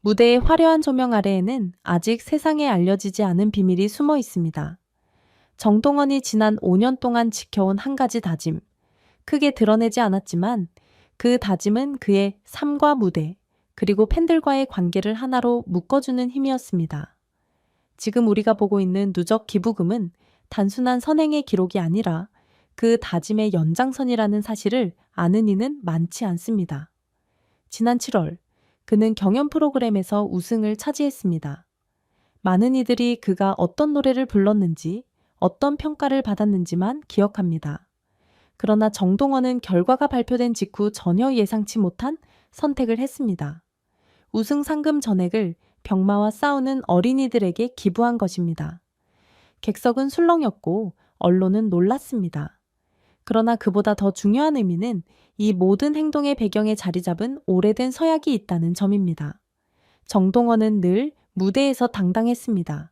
무대의 화려한 조명 아래에는 아직 세상에 알려지지 않은 비밀이 숨어 있습니다. 정동원이 지난 5년 동안 지켜온 한 가지 다짐. 크게 드러내지 않았지만 그 다짐은 그의 삶과 무대, 그리고 팬들과의 관계를 하나로 묶어주는 힘이었습니다. 지금 우리가 보고 있는 누적 기부금은 단순한 선행의 기록이 아니라 그 다짐의 연장선이라는 사실을 아는 이는 많지 않습니다. 지난 7월, 그는 경연 프로그램에서 우승을 차지했습니다. 많은 이들이 그가 어떤 노래를 불렀는지, 어떤 평가를 받았는지만 기억합니다. 그러나 정동원은 결과가 발표된 직후 전혀 예상치 못한 선택을 했습니다. 우승 상금 전액을 병마와 싸우는 어린이들에게 기부한 것입니다. 객석은 술렁였고 언론은 놀랐습니다. 그러나 그보다 더 중요한 의미는 이 모든 행동의 배경에 자리 잡은 오래된 서약이 있다는 점입니다. 정동원은 늘 무대에서 당당했습니다.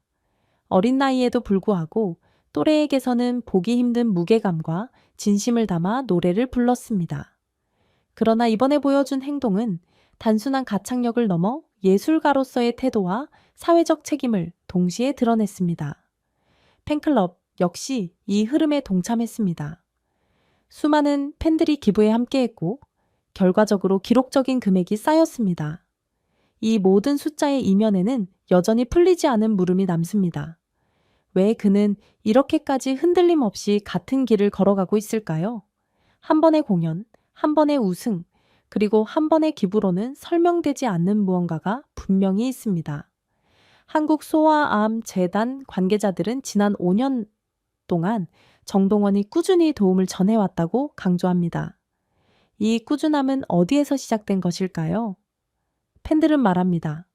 어린 나이에도 불구하고 또래에게서는 보기 힘든 무게감과 진심을 담아 노래를 불렀습니다. 그러나 이번에 보여준 행동은 단순한 가창력을 넘어 예술가로서의 태도와 사회적 책임을 동시에 드러냈습니다. 팬클럽 역시 이 흐름에 동참했습니다. 수많은 팬들이 기부에 함께했고 결과적으로 기록적인 금액이 쌓였습니다. 이 모든 숫자의 이면에는 여전히 풀리지 않은 물음이 남습니다. 왜 그는 이렇게까지 흔들림 없이 같은 길을 걸어가고 있을까요? 한 번의 공연, 한 번의 우승, 그리고 한 번의 기부로는 설명되지 않는 무언가가 분명히 있습니다. 한국 소아암 재단 관계자들은 지난 5년 동안 정동원이 꾸준히 도움을 전해왔다고 강조합니다. 이 꾸준함은 어디에서 시작된 것일까요? 팬들은 말합니다.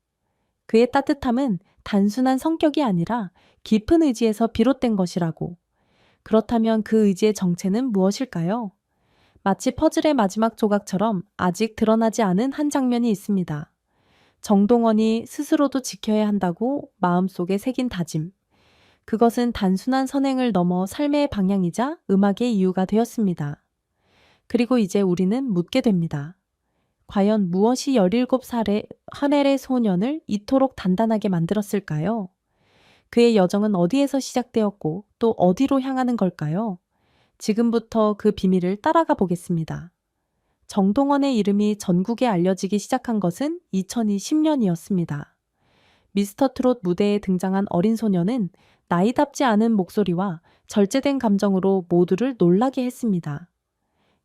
그의 따뜻함은 단순한 성격이 아니라 깊은 의지에서 비롯된 것이라고. 그렇다면 그 의지의 정체는 무엇일까요? 마치 퍼즐의 마지막 조각처럼 아직 드러나지 않은 한 장면이 있습니다. 정동원이 스스로도 지켜야 한다고 마음속에 새긴 다짐. 그것은 단순한 선행을 넘어 삶의 방향이자 음악의 이유가 되었습니다. 그리고 이제 우리는 묻게 됩니다. 과연 무엇이 17살의 하넬의 소년을 이토록 단단하게 만들었을까요? 그의 여정은 어디에서 시작되었고 또 어디로 향하는 걸까요? 지금부터 그 비밀을 따라가 보겠습니다. 정동원의 이름이 전국에 알려지기 시작한 것은 2020년이었습니다. 미스터 트롯 무대에 등장한 어린 소녀는 나이답지 않은 목소리와 절제된 감정으로 모두를 놀라게 했습니다.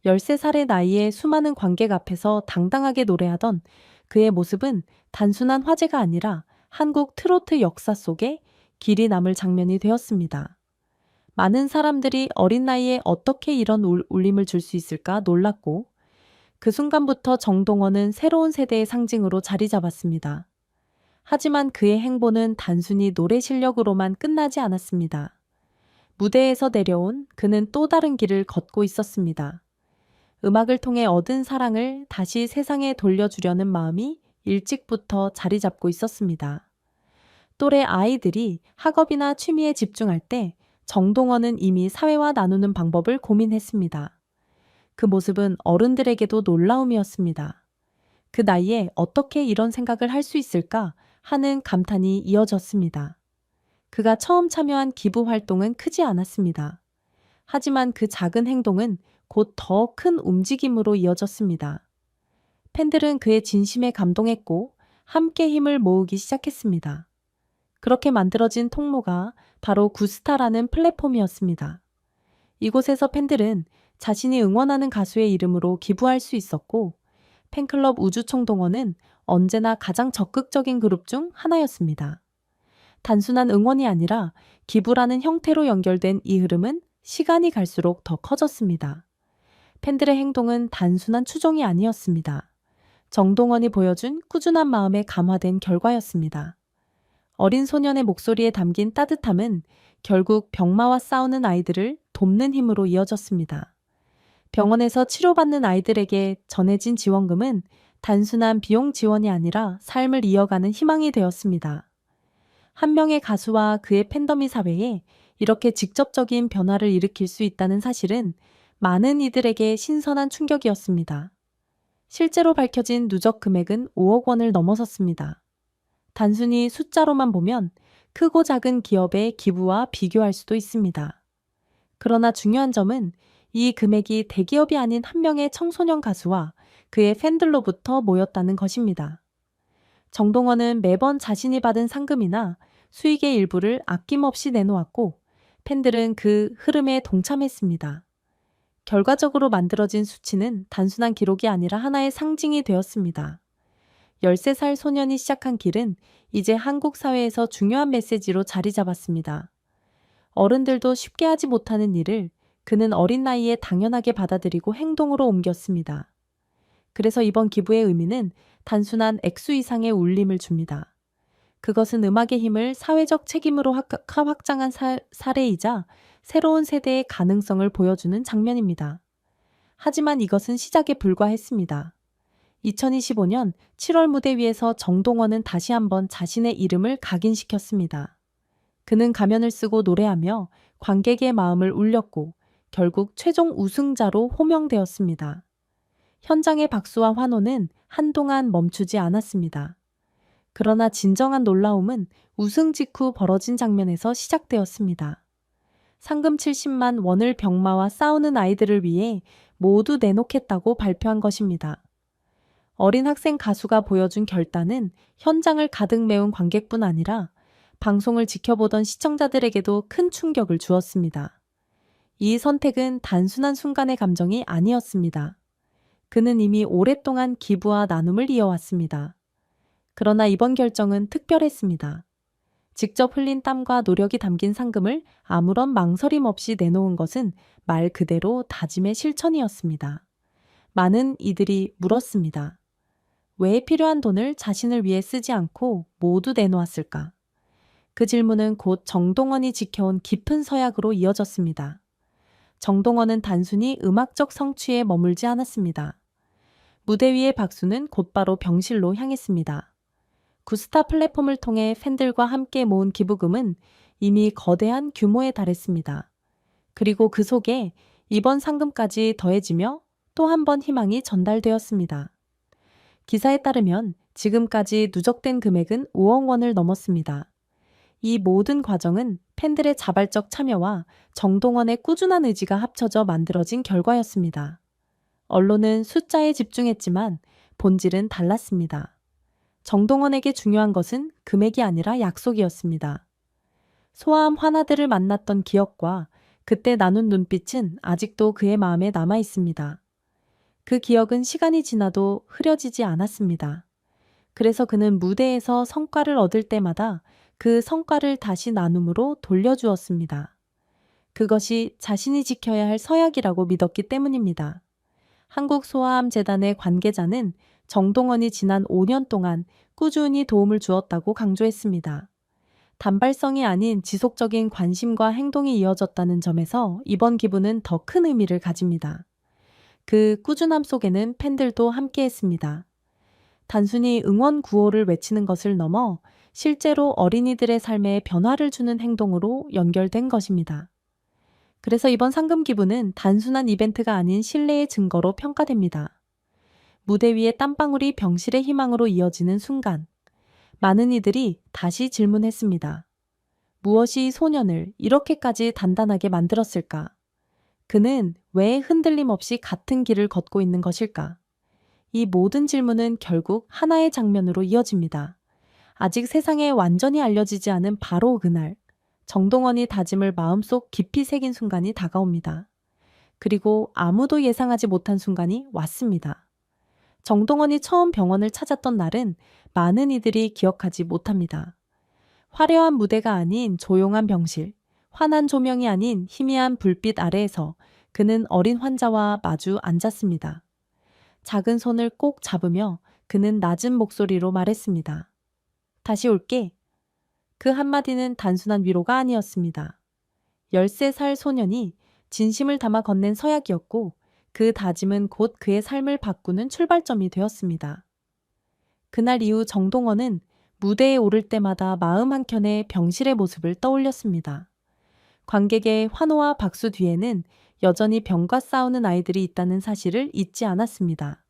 13살의 나이에 수많은 관객 앞에서 당당하게 노래하던 그의 모습은 단순한 화제가 아니라 한국 트로트 역사 속에 길이 남을 장면이 되었습니다. 많은 사람들이 어린 나이에 어떻게 이런 울림을 줄 수 있을까 놀랐고 그 순간부터 정동원은 새로운 세대의 상징으로 자리 잡았습니다. 하지만 그의 행보는 단순히 노래 실력으로만 끝나지 않았습니다. 무대에서 내려온 그는 또 다른 길을 걷고 있었습니다. 음악을 통해 얻은 사랑을 다시 세상에 돌려주려는 마음이 일찍부터 자리 잡고 있었습니다. 또래 아이들이 학업이나 취미에 집중할 때 정동원은 이미 사회와 나누는 방법을 고민했습니다. 그 모습은 어른들에게도 놀라움이었습니다. 그 나이에 어떻게 이런 생각을 할 수 있을까 하는 감탄이 이어졌습니다. 그가 처음 참여한 기부 활동은 크지 않았습니다. 하지만 그 작은 행동은 곧 더 큰 움직임으로 이어졌습니다. 팬들은 그의 진심에 감동했고 함께 힘을 모으기 시작했습니다. 그렇게 만들어진 통로가 바로 구스타라는 플랫폼이었습니다. 이곳에서 팬들은 자신이 응원하는 가수의 이름으로 기부할 수 있었고 팬클럽 우주총동원은 언제나 가장 적극적인 그룹 중 하나였습니다. 단순한 응원이 아니라 기부라는 형태로 연결된 이 흐름은 시간이 갈수록 더 커졌습니다. 팬들의 행동은 단순한 추종이 아니었습니다. 정동원이 보여준 꾸준한 마음에 감화된 결과였습니다. 어린 소년의 목소리에 담긴 따뜻함은 결국 병마와 싸우는 아이들을 돕는 힘으로 이어졌습니다. 병원에서 치료받는 아이들에게 전해진 지원금은 단순한 비용 지원이 아니라 삶을 이어가는 희망이 되었습니다. 한 명의 가수와 그의 팬더미 사회에 이렇게 직접적인 변화를 일으킬 수 있다는 사실은 많은 이들에게 신선한 충격이었습니다. 실제로 밝혀진 누적 금액은 5억 원을 넘어섰습니다. 단순히 숫자로만 보면 크고 작은 기업의 기부와 비교할 수도 있습니다. 그러나 중요한 점은 이 금액이 대기업이 아닌 한 명의 청소년 가수와 그의 팬들로부터 모였다는 것입니다. 정동원은 매번 자신이 받은 상금이나 수익의 일부를 아낌없이 내놓았고 팬들은 그 흐름에 동참했습니다. 결과적으로 만들어진 수치는 단순한 기록이 아니라 하나의 상징이 되었습니다. 13살 소년이 시작한 길은 이제 한국 사회에서 중요한 메시지로 자리 잡았습니다. 어른들도 쉽게 하지 못하는 일을 그는 어린 나이에 당연하게 받아들이고 행동으로 옮겼습니다. 그래서 이번 기부의 의미는 단순한 액수 이상의 울림을 줍니다. 그것은 음악의 힘을 사회적 책임으로 확장한 사례이자 새로운 세대의 가능성을 보여주는 장면입니다. 하지만 이것은 시작에 불과했습니다. 2025년 7월 무대 위에서 정동원은 다시 한번 자신의 이름을 각인시켰습니다. 그는 가면을 쓰고 노래하며 관객의 마음을 울렸고 결국 최종 우승자로 호명되었습니다. 현장의 박수와 환호는 한동안 멈추지 않았습니다. 그러나 진정한 놀라움은 우승 직후 벌어진 장면에서 시작되었습니다. 상금 70만 원을 병마와 싸우는 아이들을 위해 모두 내놓겠다고 발표한 것입니다. 어린 학생 가수가 보여준 결단은 현장을 가득 메운 관객뿐 아니라 방송을 지켜보던 시청자들에게도 큰 충격을 주었습니다. 이 선택은 단순한 순간의 감정이 아니었습니다. 그는 이미 오랫동안 기부와 나눔을 이어왔습니다. 그러나 이번 결정은 특별했습니다. 직접 흘린 땀과 노력이 담긴 상금을 아무런 망설임 없이 내놓은 것은 말 그대로 다짐의 실천이었습니다. 많은 이들이 물었습니다. 왜 필요한 돈을 자신을 위해 쓰지 않고 모두 내놓았을까? 그 질문은 곧 정동원이 지켜온 깊은 서약으로 이어졌습니다. 정동원은 단순히 음악적 성취에 머물지 않았습니다. 무대 위의 박수는 곧바로 병실로 향했습니다. 구스타 플랫폼을 통해 팬들과 함께 모은 기부금은 이미 거대한 규모에 달했습니다. 그리고 그 속에 이번 상금까지 더해지며 또 한 번 희망이 전달되었습니다. 기사에 따르면 지금까지 누적된 금액은 5억 원을 넘었습니다. 이 모든 과정은 팬들의 자발적 참여와 정동원의 꾸준한 의지가 합쳐져 만들어진 결과였습니다. 언론은 숫자에 집중했지만 본질은 달랐습니다. 정동원에게 중요한 것은 금액이 아니라 약속이었습니다. 소아암 환아들을 만났던 기억과 그때 나눈 눈빛은 아직도 그의 마음에 남아 있습니다. 그 기억은 시간이 지나도 흐려지지 않았습니다. 그래서 그는 무대에서 성과를 얻을 때마다 그 성과를 다시 나눔으로 돌려주었습니다. 그것이 자신이 지켜야 할 서약이라고 믿었기 때문입니다. 한국소아암재단의 관계자는 정동원이 지난 5년 동안 꾸준히 도움을 주었다고 강조했습니다. 단발성이 아닌 지속적인 관심과 행동이 이어졌다는 점에서 이번 기부는 더 큰 의미를 가집니다. 그 꾸준함 속에는 팬들도 함께했습니다. 단순히 응원 구호를 외치는 것을 넘어 실제로 어린이들의 삶에 변화를 주는 행동으로 연결된 것입니다. 그래서 이번 상금 기부는 단순한 이벤트가 아닌 신뢰의 증거로 평가됩니다. 무대 위에 땀방울이 병실의 희망으로 이어지는 순간, 많은 이들이 다시 질문했습니다. 무엇이 소년을 이렇게까지 단단하게 만들었을까? 그는 왜 흔들림 없이 같은 길을 걷고 있는 것일까? 이 모든 질문은 결국 하나의 장면으로 이어집니다. 아직 세상에 완전히 알려지지 않은 바로 그날, 정동원이 다짐을 마음속 깊이 새긴 순간이 다가옵니다. 그리고 아무도 예상하지 못한 순간이 왔습니다. 정동원이 처음 병원을 찾았던 날은 많은 이들이 기억하지 못합니다. 화려한 무대가 아닌 조용한 병실, 환한 조명이 아닌 희미한 불빛 아래에서 그는 어린 환자와 마주 앉았습니다. 작은 손을 꼭 잡으며 그는 낮은 목소리로 말했습니다. 다시 올게. 그 한마디는 단순한 위로가 아니었습니다. 13살 소년이 진심을 담아 건넨 서약이었고 그 다짐은 곧 그의 삶을 바꾸는 출발점이 되었습니다. 그날 이후 정동원은 무대에 오를 때마다 마음 한켠에 병실의 모습을 떠올렸습니다. 관객의 환호와 박수 뒤에는 여전히 병과 싸우는 아이들이 있다는 사실을 잊지 않았습니다.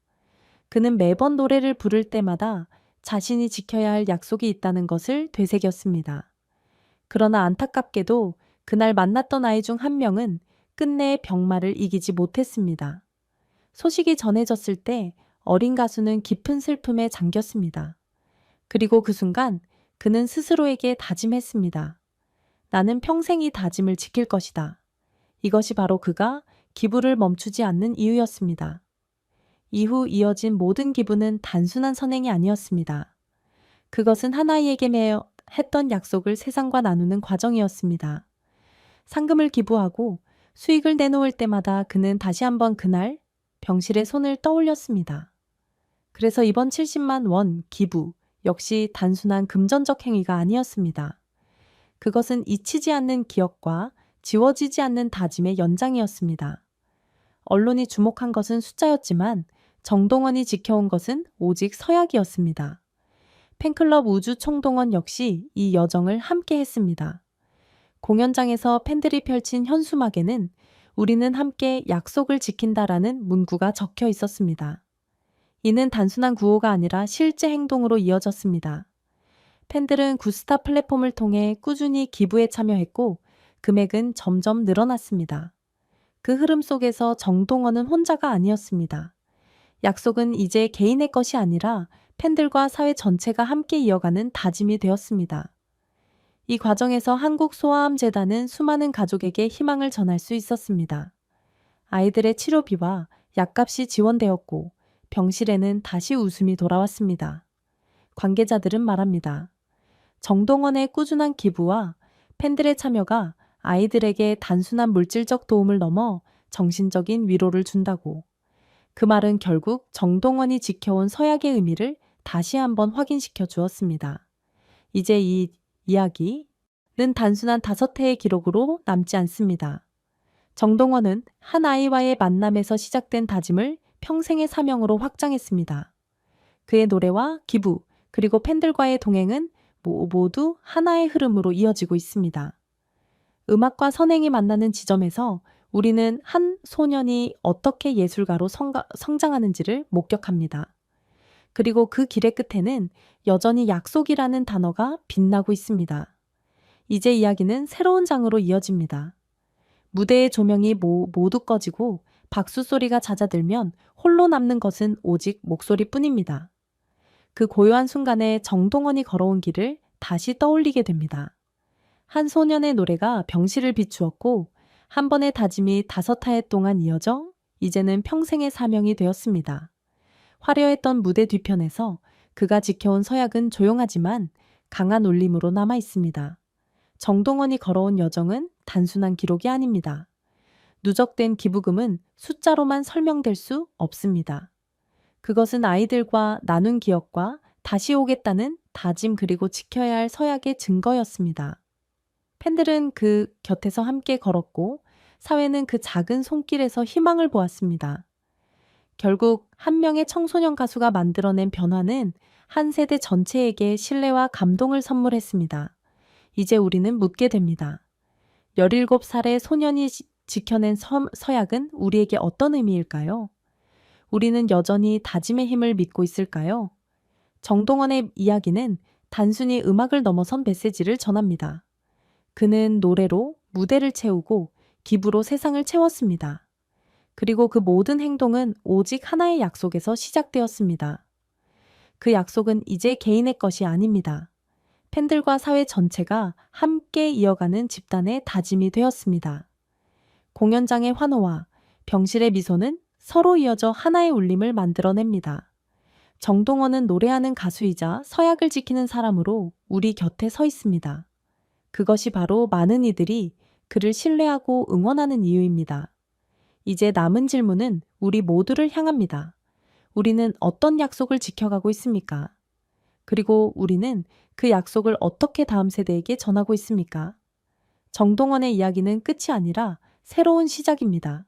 그는 매번 노래를 부를 때마다 자신이 지켜야 할 약속이 있다는 것을 되새겼습니다. 그러나 안타깝게도 그날 만났던 아이 중 한 명은 끝내 병마를 이기지 못했습니다. 소식이 전해졌을 때 어린 가수는 깊은 슬픔에 잠겼습니다. 그리고 그 순간 그는 스스로에게 다짐했습니다. 나는 평생 이 다짐을 지킬 것이다. 이것이 바로 그가 기부를 멈추지 않는 이유였습니다. 이후 이어진 모든 기부는 단순한 선행이 아니었습니다. 그것은 한 아이에게 매여 했던 약속을 세상과 나누는 과정이었습니다. 상금을 기부하고 수익을 내놓을 때마다 그는 다시 한번 그날 병실의 손을 떠올렸습니다. 그래서 이번 70만 원 기부 역시 단순한 금전적 행위가 아니었습니다. 그것은 잊히지 않는 기억과 지워지지 않는 다짐의 연장이었습니다. 언론이 주목한 것은 숫자였지만 정동원이 지켜온 것은 오직 서약이었습니다. 팬클럽 우주총동원 역시 이 여정을 함께 했습니다. 공연장에서 팬들이 펼친 현수막에는 우리는 함께 약속을 지킨다라는 문구가 적혀 있었습니다. 이는 단순한 구호가 아니라 실제 행동으로 이어졌습니다. 팬들은 구스타 플랫폼을 통해 꾸준히 기부에 참여했고 금액은 점점 늘어났습니다. 그 흐름 속에서 정동원은 혼자가 아니었습니다. 약속은 이제 개인의 것이 아니라 팬들과 사회 전체가 함께 이어가는 다짐이 되었습니다. 이 과정에서 한국소아암재단은 수많은 가족에게 희망을 전할 수 있었습니다. 아이들의 치료비와 약값이 지원되었고 병실에는 다시 웃음이 돌아왔습니다. 관계자들은 말합니다. 정동원의 꾸준한 기부와 팬들의 참여가 아이들에게 단순한 물질적 도움을 넘어 정신적인 위로를 준다고. 그 말은 결국 정동원이 지켜온 서약의 의미를 다시 한번 확인시켜 주었습니다. 이제 이 이야기는 단순한 5회의 기록으로 남지 않습니다. 정동원은 한 아이와의 만남에서 시작된 다짐을 평생의 사명으로 확장했습니다. 그의 노래와 기부, 그리고 팬들과의 동행은 모두 하나의 흐름으로 이어지고 있습니다. 음악과 선행이 만나는 지점에서 우리는 한 소년이 어떻게 예술가로 성장하는지를 목격합니다. 그리고 그 길의 끝에는 여전히 약속이라는 단어가 빛나고 있습니다. 이제 이야기는 새로운 장으로 이어집니다. 무대의 조명이 모두 꺼지고 박수 소리가 잦아들면 홀로 남는 것은 오직 목소리뿐입니다. 그 고요한 순간에 정동원이 걸어온 길을 다시 떠올리게 됩니다. 한 소년의 노래가 병실을 비추었고 한 번의 다짐이 5회 동안 이어져 이제는 평생의 사명이 되었습니다. 화려했던 무대 뒤편에서 그가 지켜온 서약은 조용하지만 강한 울림으로 남아 있습니다. 정동원이 걸어온 여정은 단순한 기록이 아닙니다. 누적된 기부금은 숫자로만 설명될 수 없습니다. 그것은 아이들과 나눈 기억과 다시 오겠다는 다짐 그리고 지켜야 할 서약의 증거였습니다. 팬들은 그 곁에서 함께 걸었고 사회는 그 작은 손길에서 희망을 보았습니다. 결국 한 명의 청소년 가수가 만들어낸 변화는 한 세대 전체에게 신뢰와 감동을 선물했습니다. 이제 우리는 묻게 됩니다. 17살의 소년이 지켜낸 서약은 우리에게 어떤 의미일까요? 우리는 여전히 다짐의 힘을 믿고 있을까요? 정동원의 이야기는 단순히 음악을 넘어선 메시지를 전합니다. 그는 노래로 무대를 채우고 기부로 세상을 채웠습니다. 그리고 그 모든 행동은 오직 하나의 약속에서 시작되었습니다. 그 약속은 이제 개인의 것이 아닙니다. 팬들과 사회 전체가 함께 이어가는 집단의 다짐이 되었습니다. 공연장의 환호와 병실의 미소는 서로 이어져 하나의 울림을 만들어냅니다. 정동원은 노래하는 가수이자 서약을 지키는 사람으로 우리 곁에 서 있습니다. 그것이 바로 많은 이들이 그를 신뢰하고 응원하는 이유입니다. 이제 남은 질문은 우리 모두를 향합니다. 우리는 어떤 약속을 지켜가고 있습니까? 그리고 우리는 그 약속을 어떻게 다음 세대에게 전하고 있습니까? 정동원의 이야기는 끝이 아니라 새로운 시작입니다.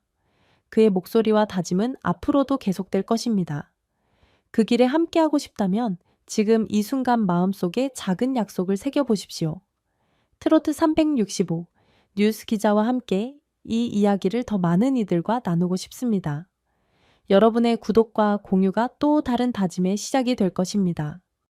그의 목소리와 다짐은 앞으로도 계속될 것입니다. 그 길에 함께하고 싶다면 지금 이 순간 마음속에 작은 약속을 새겨보십시오. 트로트 365 뉴스 기자와 함께 이 이야기를 더 많은 이들과 나누고 싶습니다. 여러분의 구독과 공유가 또 다른 다짐의 시작이 될 것입니다.